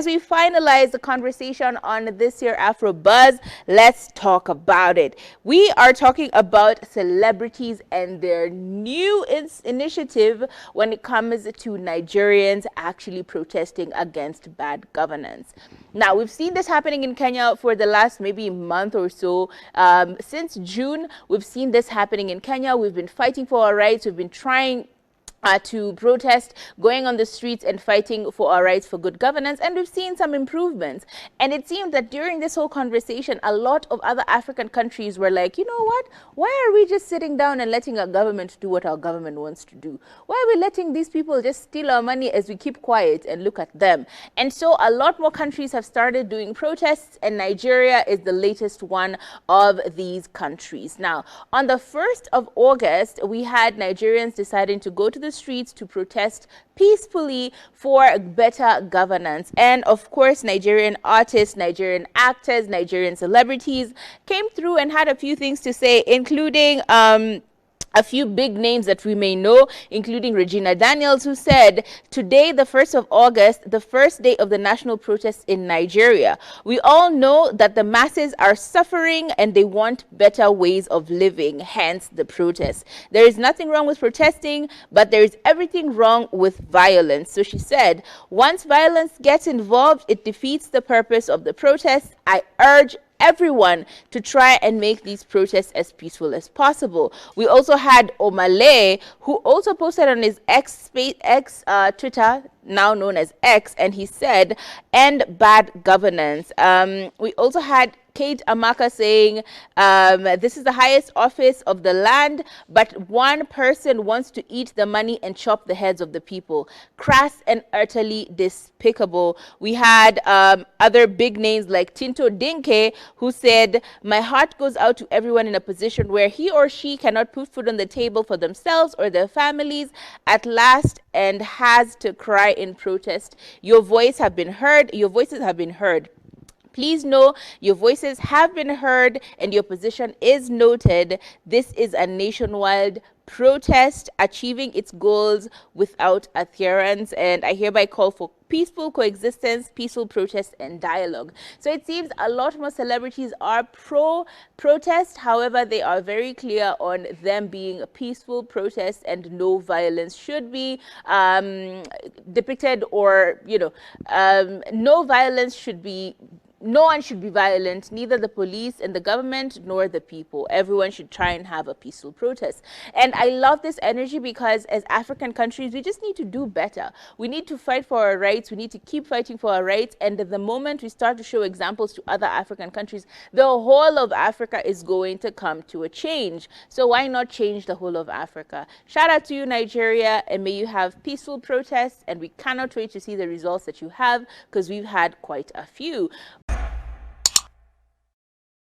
as we finalize the conversation on this year Afro Buzz, let's talk about it. We are talking about celebrities and their new initiative when it comes to Nigerians actually protesting against bad governance. Now, we've seen this happening in Kenya for the last maybe month or so. Since June, we've seen this happening in Kenya. We've been fighting for our rights. We've been trying to protest, going on the streets and fighting for our rights for good governance, and we've seen some improvements. And it seemed that during this whole conversation, a lot of other African countries were like, you know what, why are we just sitting down and letting our government do what our government wants to do? Why are we letting these people just steal our money as we keep quiet and look at them? And so a lot more countries have started doing protests, and Nigeria is the latest one of these countries. Now, on the 1st of August, we had Nigerians deciding to go to the streets to protest peacefully for better governance. And of course, Nigerian artists, Nigerian actors, Nigerian celebrities came through and had a few things to say, including a few big names that we may know, including Regina Daniels, who said, today, the 1st of August, the first day of the national protests in Nigeria. We all know that the masses are suffering and they want better ways of living, hence the protests. There is nothing wrong with protesting, but there is everything wrong with violence. So she said, once violence gets involved, it defeats the purpose of the protests. I urge everyone to try and make these protests as peaceful as possible. We also had Omale, who also posted on his Twitter, now known as X, and he said, end bad governance. We also had Kate Amaka saying, this is the highest office of the land, but one person wants to eat the money and chop the heads of the people. Crass and utterly despicable. We had other big names like Tinto Dinke, who said, my heart goes out to everyone in a position where he or she cannot put food on the table for themselves or their families at last and has to cry in protest. Your voices have been heard. Please know your voices have been heard and your position is noted. This is a nationwide protest achieving its goals without adherence, and I hereby call for peaceful coexistence, peaceful protest and dialogue. So it seems a lot more celebrities are pro-protest. However, they are very clear on them being a peaceful protest and no violence should be depicted, or, you know, no one should be violent, neither the police and the government nor the people. Everyone should try and have a peaceful protest. And I love this energy because as African countries, we just need to do better. We need to fight for our rights. We need to keep fighting for our rights. And the moment we start to show examples to other African countries, the whole of Africa is going to come to a change. So why not change the whole of Africa? Shout out to you, Nigeria, and may you have peaceful protests. And we cannot wait to see the results that you have, because we've had quite a few.